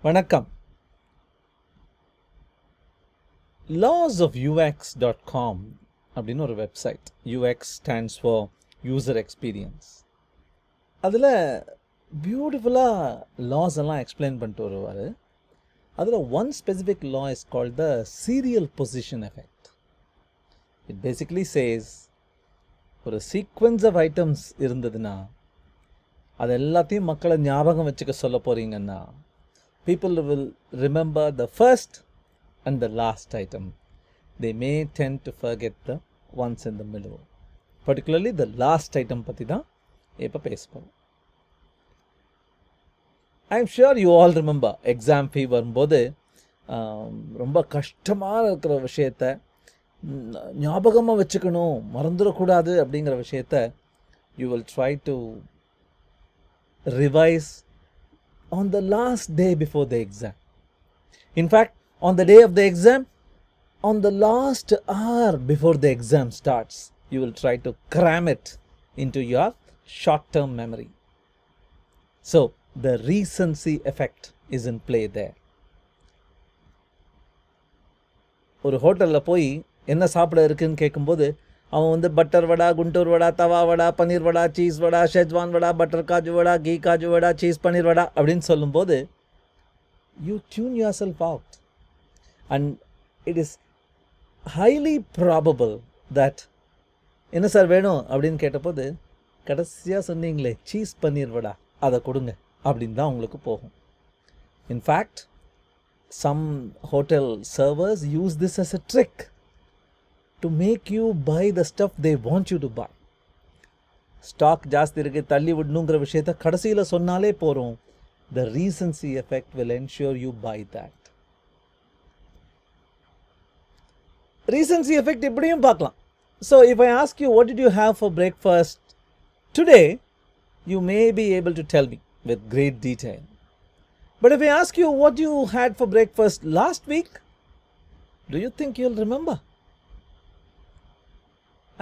வணக்கம். lawsofux.com அப்படின்னு ஒரு website. UX stands for user experience. அதில் பியூட்டிஃபுல்லாக லாஸ் எல்லாம் எக்ஸ்பிளைன் பண்ணிட்டு வருவார். அதில் one specific law is called the serial position effect. It basically says ஒரு sequence of items இருந்ததுன்னா அது எல்லாத்தையும் மக்களை ஞாபகம் வச்சுக்க சொல்ல போகிறீங்கன்னா people will remember the first and the last item. They may tend to forget the ones in the middle. Particularly the last item பற்றி தான் இப்போ பேசுவோம். I'm sure you all remember exam fee வரும்போது ரொம்ப கஷ்டமாக இருக்கிற விஷயத்த ஞாபகமாக வச்சுக்கணும், மறந்துடக்கூடாது அப்படிங்கிற விஷயத்த you will try to revise on the last day before the exam. In fact, on the day of the exam, on the last hour before the exam starts, you will try to cram it into your short-term memory. So, the recency effect is in play there. ஒரு ஹோட்டலில் போய் என்ன சாப்பிட இருக்குன்னு கேட்கும்போது அவன் வந்து butter வடா, குண்டூர் வடா, தவா வடா, பன்னீர் வடா, சீஸ் வடா, ஷெஜ்வான் வடா, பட்டர் காஜு வடா, கீ காஜு வடா, சீஸ் பன்னீர் வடா அப்படின்னு சொல்லும்போது you tune yourself out, and it is highly probable that என்ன சார் வேணும் அப்படின்னு கேட்டபோது கடைசியாக சொன்னீங்களே சீஸ் பன்னீர் வடா அதை கொடுங்க அப்படின்னு தான் உங்களுக்கு போகும். In fact, some hotel servers use this as a trick to make you buy the stuff they want you to buy. Stock ஜாஸ்தி இருக்கு, தள்ளி விடணுங்கிற விஷயத்த கடைசியில் சொன்னாலே போகிறோம். The recency effect will ensure you buy that. Recency effect இப்படியும் பார்க்கலாம். So if I ask you what did you have for breakfast today, you may be able to tell me with great detail. But if I ask you what you had for breakfast last week, do you think you'll remember?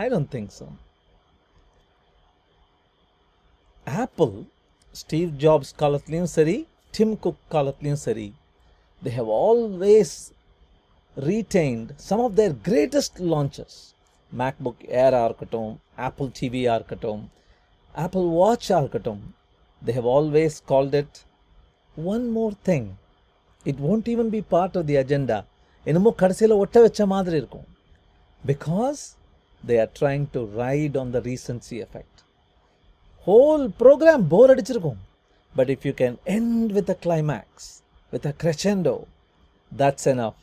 I don't think so. Apple, Steve Jobs காலத்துலேயும் சரி, Tim Cook காலத்துலேயும் சரி, they have always retained some of their greatest launches. MacBook Air இருக்கட்டும், Apple TV இருக்கட்டும், Apple Watch இருக்கட்டும், they have always called it one more thing. It won't even be part of the agenda. என்னமோ கடைசியில் ஒட்ட வச்ச மாதிரி இருக்கும். Because they are trying to ride on the recency effect. Whole program bore அடிச்சிருக்கும். But if you can end with a climax, with a crescendo, that's enough.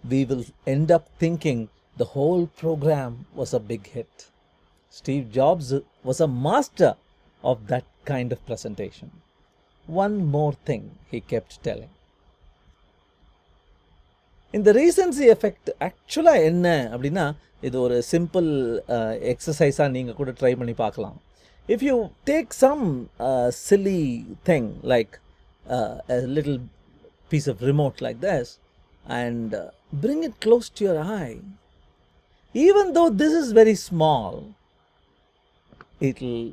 We will end up thinking the whole program was a big hit. Steve Jobs was a master of that kind of presentation. One more thing he kept telling. இந்த recency effect ஆக்சுவலாக என்ன அப்படின்னா இது ஒரு simple எக்ஸசைஸாக நீங்கள் கூட try பண்ணி பார்க்கலாம். If you take some silly thing like a little piece of remote like this and bring it close to your eye, even though this is very small, it will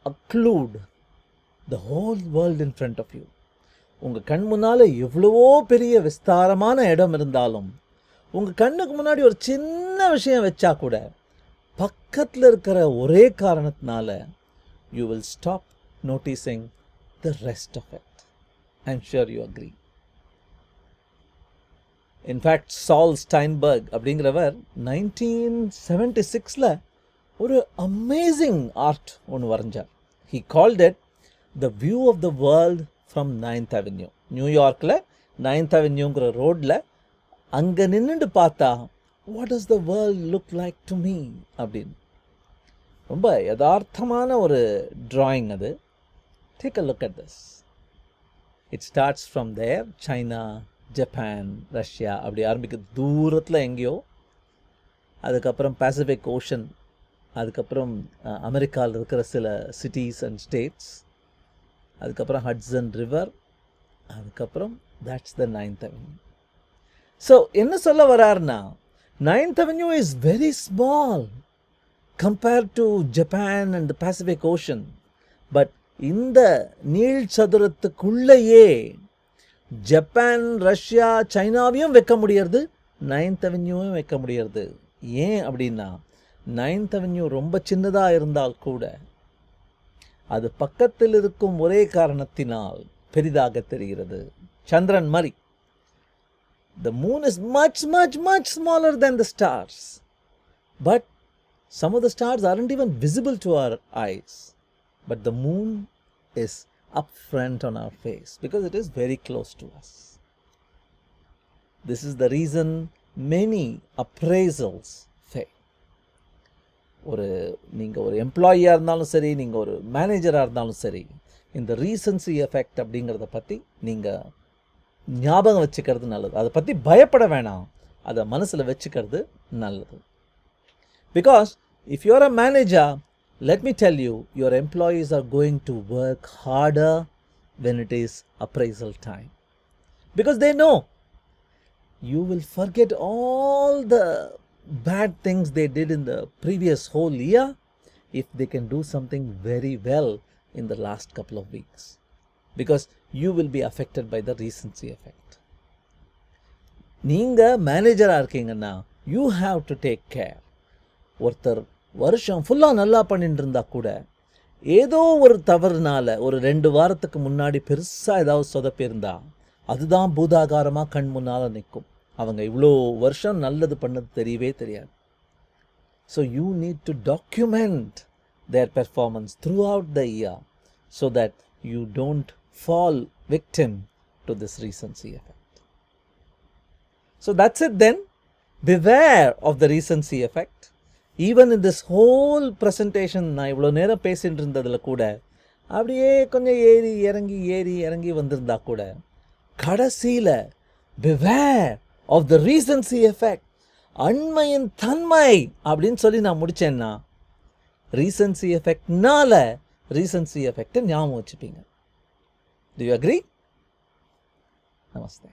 occlude the whole world in front of you. உங்கள் கண் முன்னால் எவ்வளவோ பெரிய விஸ்தாரமான இடம் இருந்தாலும் உங்கள் கண்ணுக்கு முன்னாடி ஒரு சின்ன விஷயம் வச்சா கூட பக்கத்தில் இருக்கிற ஒரே காரணத்தினால you will stop noticing the rest of it. I'm sure you agree. In fact, Saul Steinberg அப்படிங்கிறவர் 1976ல ஒரு அமேசிங் ஆர்ட் ஒன்று வரைஞ்சார். He called it the view of the world from 9th Avenue. நியூயார்க்கில் 9th Avenueங்கிற ரோடில் அங்கே நின்றுட்டு பார்த்தா what does the world look like to me அப்படின்னு ரொம்ப யதார்த்தமான ஒரு drawing அது. Take a look at this. It starts from there, China, Japan, Russia அப்படி ஆரம்பிக்குது தூரத்தில் எங்கேயோ. அதுக்கப்புறம் Pacific Ocean, அதுக்கப்புறம் அமெரிக்காவில் இருக்கிற சில சிட்டிஸ் அண்ட் ஸ்டேட்ஸ், அதுக்கப்புறம் ஹட்சன் ரிவர், அதுக்கப்புறம் that's the 9th Avenue. So என்ன சொல்ல வராருன்னா 9th Avenue is very small compared to Japan and the Pacific Ocean. But இந்த நீள் சதுரத்துக்குள்ளேயே ஜப்பான், ரஷ்யா, சைனாவையும் வைக்க முடியறது, 9th அவென்யூவும் வைக்க முடியறது. ஏன் அப்படின்னா 9th அவென்யூ ரொம்ப சின்னதாக இருந்தால் கூட அது பக்கத்தில் இருக்கும் ஒரே காரணத்தினால் பெரிதாக தெரிகிறது. சந்திரன் மாதிரி. The moon is much, much, much smaller than the stars. But some of the stars aren't even visible to our eyes. But the moon is up front on our face because it is very close to us. This is the reason many appraisals fail. நீங்கள் ஒரு எம்ப்ளாயியாக இருந்தாலும் சரி, நீங்கள் ஒரு மேனேஜராக இருந்தாலும் சரி, இந்த ரீசன்சி எஃபெக்ட் அப்படிங்கிறத பற்றி நீங்கள் ஞாபகம் வச்சுக்கிறது நல்லது. அதை பற்றி பயப்பட வேணாம், அதை மனசில் வச்சுக்கிறது நல்லது. Because if you are a manager, let me tell you, your employees are going to work harder when it is appraisal time. Because they know you will forget all the bad things they did in the previous whole year if they can do something very well in the last couple of weeks. Because you will be affected by the recency effect. நீங்கள் மேனேஜராக இருக்கீங்கன்னா you have to take care. ஒருத்தர் வருஷம் ஃபுல்லாக நல்லா பண்ணிட்டு இருந்தா கூட ஏதோ ஒரு தவறுனால ஒரு 2 வாரத்துக்கு முன்னாடி பெருசாக ஏதாவது சொதப்பியிருந்தா அதுதான் பூதாகாரமாக கண் முன்னால் நிற்கும். அவங்க இவ்வளோ வருஷம் நல்லது பண்ணது தெரியவே தெரியாது. So you need to document their performance throughout the year so that you don't fall victim to this recency effect. So that's it then. Beware of the recency effect. Even in this whole presentation, நான் இவ்வளோ நேரம் பேசிட்டு இருந்ததில் கூட அப்படியே கொஞ்சம் ஏறி இறங்கி வந்திருந்தா கூட கடைசியில் beware of the recency effect, அண்மையின் தன்மை அப்படின்னு சொல்லி நான் முடித்தேன்னா recency effectனால recency effect ஞாபகம் வச்சுப்பீங்க. Do you agree? Namaste.